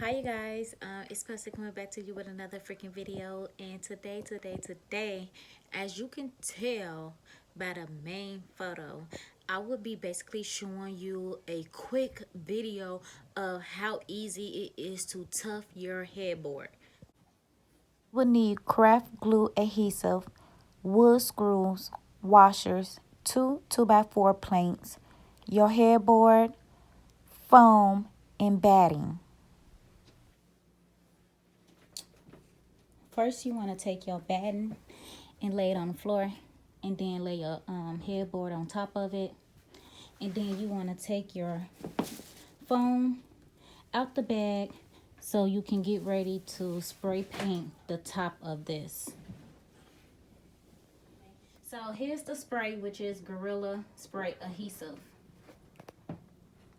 Hi you guys, it's Pussy coming back to you with another freaking video. And today, as you can tell by the main photo, I will be basically showing you a quick video of how easy it is to tough your headboard. Will need craft glue adhesive, wood screws, washers, two 2x4 planks, your headboard, foam, and batting. First, you want to take your batting and lay it on the floor, and then lay your headboard on top of it. And then you want to take your foam out the bag so you can get ready to spray paint the top of this. So here's the spray, which is Gorilla Spray Adhesive.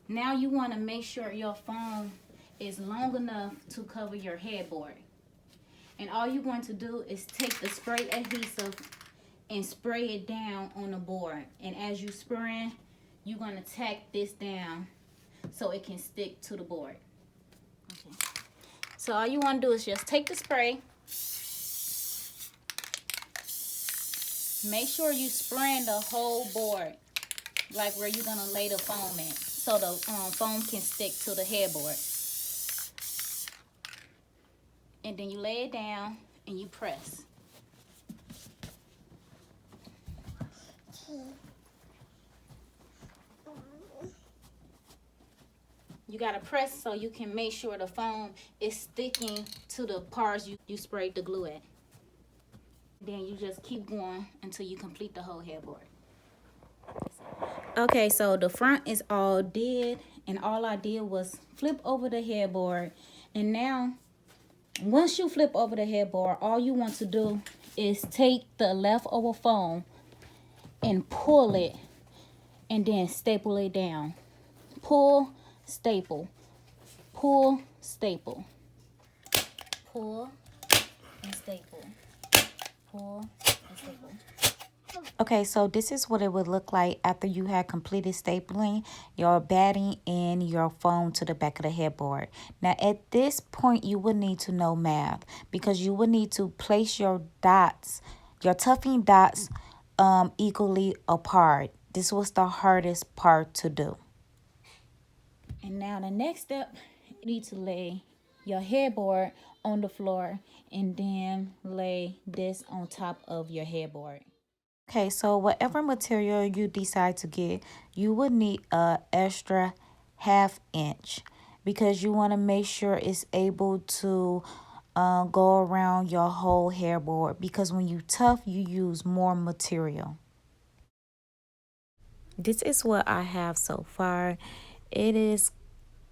Now you want to make sure your foam is long enough to cover your headboard. And all you're going to do is take the spray adhesive and spray it down on the board. And as you spraying, you're going to tack this down so it can stick to the board. Okay. So all you want to do is just take the spray. Make sure you spraying the whole board, like where you're going to lay the foam at, so the foam can stick to the headboard. And then you lay it down and you press. You gotta press so you can make sure the foam is sticking to the parts you sprayed the glue at. Then you just keep going until you complete the whole headboard. Okay, so the front is all dead, and all I did was flip over the headboard. And now, once you flip over the headboard, all you want to do is take the leftover foam and pull it, and then staple it down. Pull, staple, pull, staple, pull, and staple, pull, and staple. Okay, so this is what it would look like after you had completed stapling your batting and your foam to the back of the headboard. Now, at this point, you would need to know math because you would need to place your dots, your toughing dots, equally apart. This was the hardest part to do. And now the next step, you need to lay your headboard on the floor and then lay this on top of your headboard. Okay, so whatever material you decide to get, you would need a extra 1/2 inch because you want to make sure it's able to go around your whole headboard because when you tough, you use more material. This is what I have so far. It is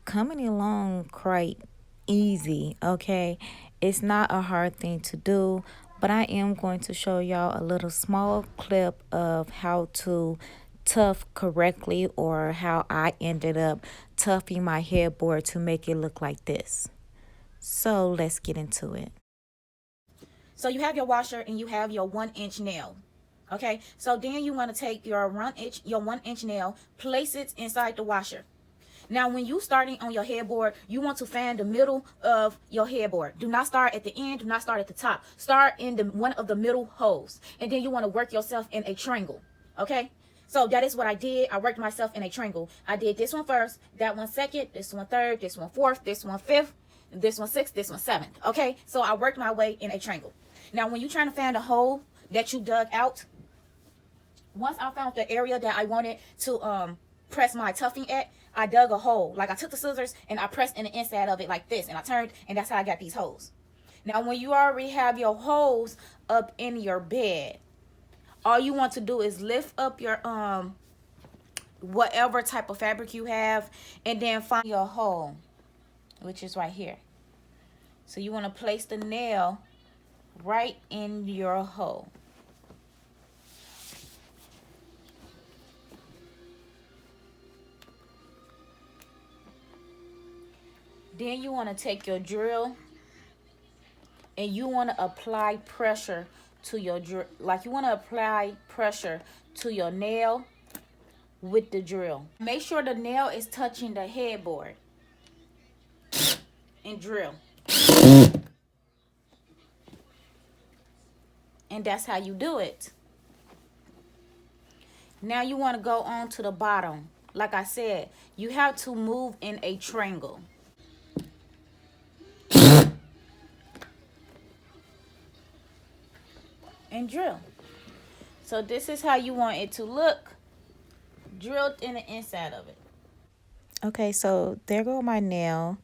coming along quite easy, okay? It's not a hard thing to do, but I am going to show y'all a little small clip of how to tough correctly or how I ended up toughing my headboard to make it look like this. So let's get into it. So you have your washer and you have your 1-inch nail. Okay, so then you want to take your 1-inch nail, place it inside the washer. Now, when you starting on your headboard, you want to fan the middle of your headboard. Do not start at the end. Do not start at the top. Start in one of the middle holes. And then you want to work yourself in a triangle. Okay? So that is what I did. I worked myself in a triangle. I did this one first, that one second, this one third, this one fourth, this one fifth, this one sixth, this one seventh. Okay? So I worked my way in a triangle. Now, when you're trying to fan the hole that you dug out, once I found the area that I wanted to press my toughing at, I dug a hole. Like I took the scissors and I pressed in the inside of it like this, and I turned, and that's how I got these holes. Now, when you already have your holes up in your bed, all you want to do is lift up your whatever type of fabric you have, and then find your hole, which is right here. So you want to place the nail right in your hole. Then you want to take your drill and you want to apply pressure to your drill. Like you want to apply pressure to your nail with the drill. Make sure the nail is touching the headboard. and drill. And that's how you do it. Now you want to go on to the bottom. Like I said, you have to move in a triangle. And drill. So this is how you want it to look, drilled in the inside of it. Okay, so there go my nail.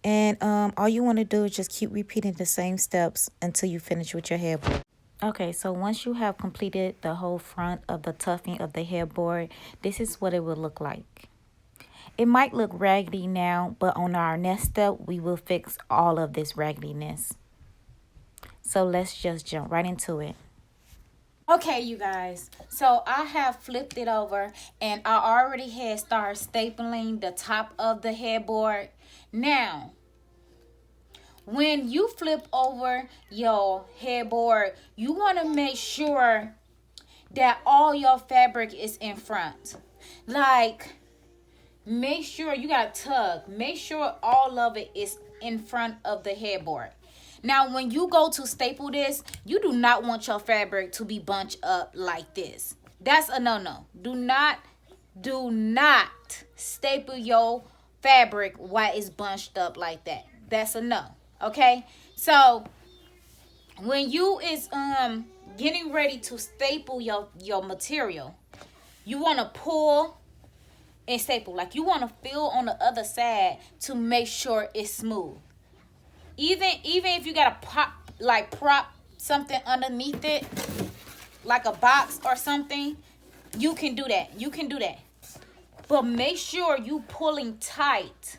And all you want to do is just keep repeating the same steps until you finish with your headboard. Okay, so once you have completed the whole front of the tufting of the headboard, this is what it will look like. It might look raggedy now, but on our next step, we will fix all of this raggediness. So let's just jump right into it. Okay, you guys, so I have flipped it over and I already had started stapling the top of the headboard. Now, when you flip over your headboard, you want to make sure that all your fabric is in front. Like, make sure you got to tug. Make sure all of it is in front of the headboard. Now, when you go to staple this, you do not want your fabric to be bunched up like this. That's a no-no. Do not staple your fabric while it's bunched up like that. That's a no. Okay? So, when you is getting ready to staple your material, you want to pull and staple. Like, you want to feel on the other side to make sure it's smooth. Even if you got to prop something underneath it, like a box or something, you can do that. But make sure you pulling tight,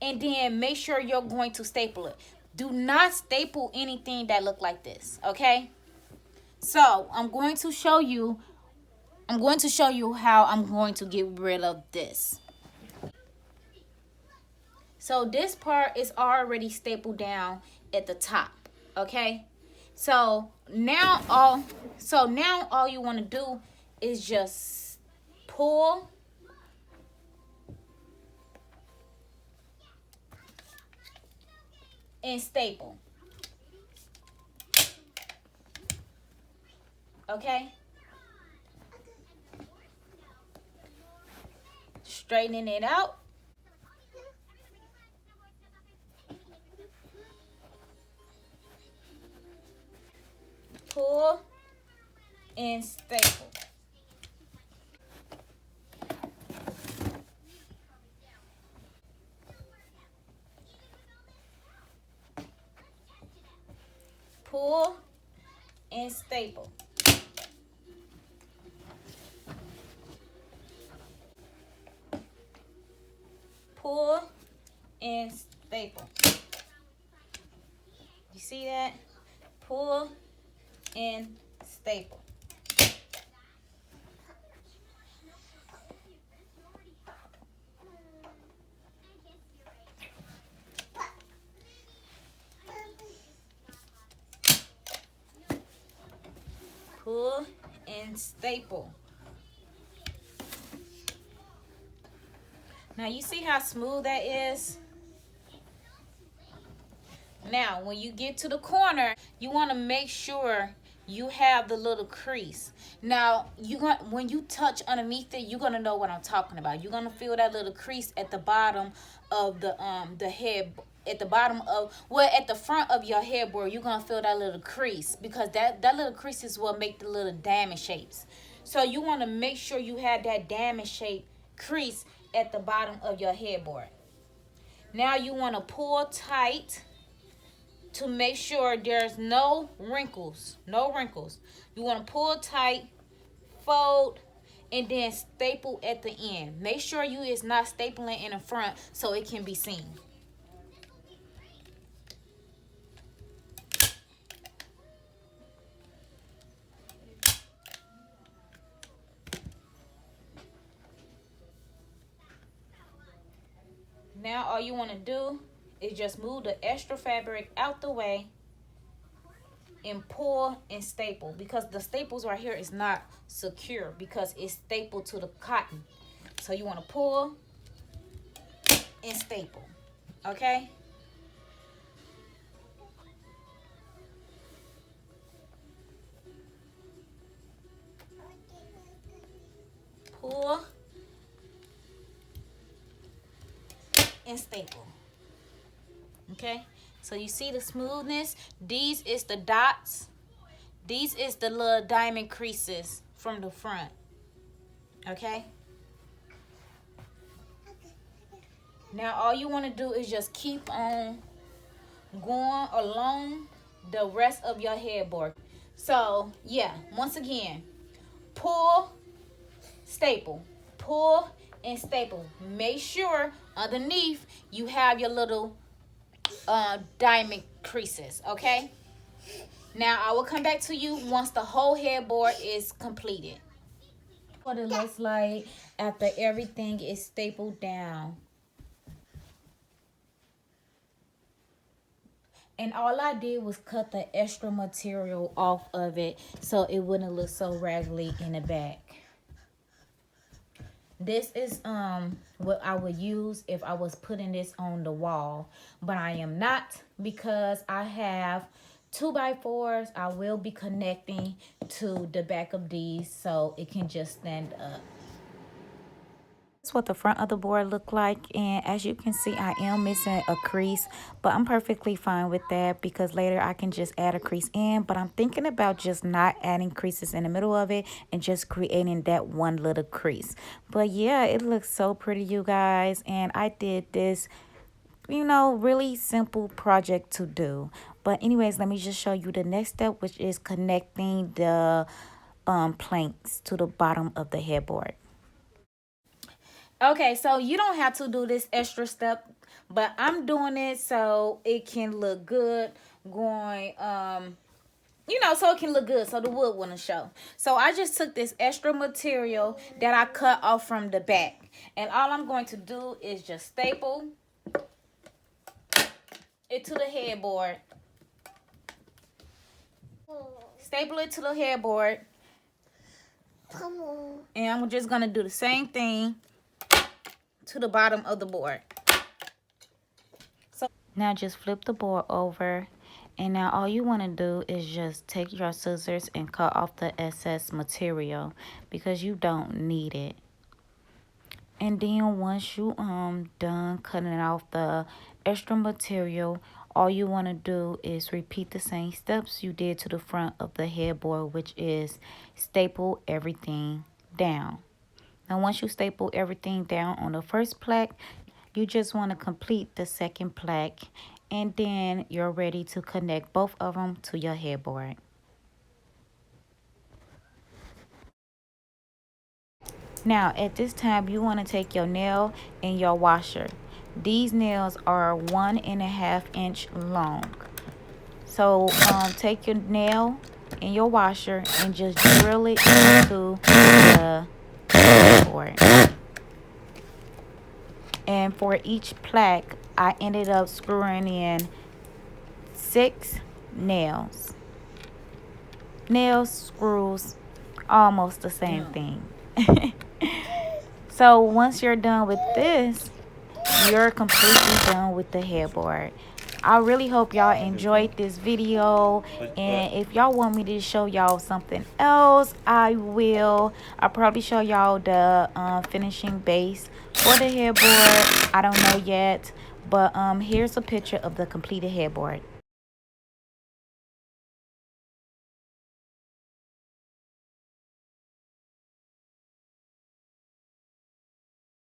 and then make sure you're going to staple it. Do not staple anything that look like this, okay? So I'm going to show you how I'm going to get rid of this. So this part is already stapled down at the top, okay? So now all you want to do is just pull and staple. Okay? Straightening it out. Pull and staple. Pull and staple. Pull and staple. You see that? Pull and staple. Pull and staple. Now you see how smooth that is? Now when you get to the corner, you want to make sure you have the little crease. Now when you touch underneath it, you're gonna know what I'm talking about. You're gonna feel that little crease at the bottom of the head, at the front of your headboard. You're gonna feel that little crease, because that little crease is what make the little diamond shapes. So you want to make sure you have that diamond shape crease at the bottom of your headboard. Now you want to pull tight to make sure there's no wrinkles. You want to pull tight, fold, and then staple at the end. Make sure you is not stapling in the front so it can be seen. Now all you want to do is just move the extra fabric out the way and pull and staple, because the staples right here is not secure because it's stapled to the cotton. So you want to pull and staple, okay? pull and staple. Okay, so you see the smoothness. These is the dots. These is the little diamond creases from the front. Okay, now all you want to do is just keep on going along the rest of your headboard. So yeah, once again, pull, staple, pull and staple. Make sure underneath you have your little diamond creases. Okay, now I will come back to you once the whole headboard is completed. What it looks like after everything is stapled down. And all I did was cut the extra material off of it so it wouldn't look so raggedy in the back. This is what I would use if I was putting this on the wall, but I am not, because I have 2x4s. I will be connecting to the back of these so it can just stand up. That's what the front of the board look like, and as you can see, I am missing a crease, but I'm perfectly fine with that because later I can just add a crease in. But I'm thinking about just not adding creases in the middle of it and just creating that one little crease. But yeah, it looks so pretty, you guys, and I did this, you know, really simple project to do. But anyways, let me just show you the next step, which is connecting the planks to the bottom of the headboard. Okay, so you don't have to do this extra step, but I'm doing it so it can look good going, you know, so it can look good so the wood wouldn't show. So I just took this extra material that I cut off from the back, and all I'm going to do is just staple it to the headboard. Staple it to the headboard. And I'm just going to do the same thing to the bottom of the board. So now just flip the board over, and now all you want to do is just take your scissors and cut off the excess material because you don't need it. And then once you done cutting off the extra material, all you want to do is repeat the same steps you did to the front of the headboard, which is staple everything down. Now once you staple everything down on the first plaque, you just want to complete the second plaque, and then you're ready to connect both of them to your headboard. Now at this time, you want to take your nail and your washer. These nails are 1.5 inch long. So take your nail and your washer and just drill it into the headboard. And for each plaque, I ended up screwing in 6 nails. Nails, screws, almost the same thing. So once you're done with this, you're completely done with the headboard. I really hope y'all enjoyed this video, and if y'all want me to show y'all something else, I will. I'll probably show y'all the finishing base for the headboard. I don't know yet, but here's a picture of the completed headboard.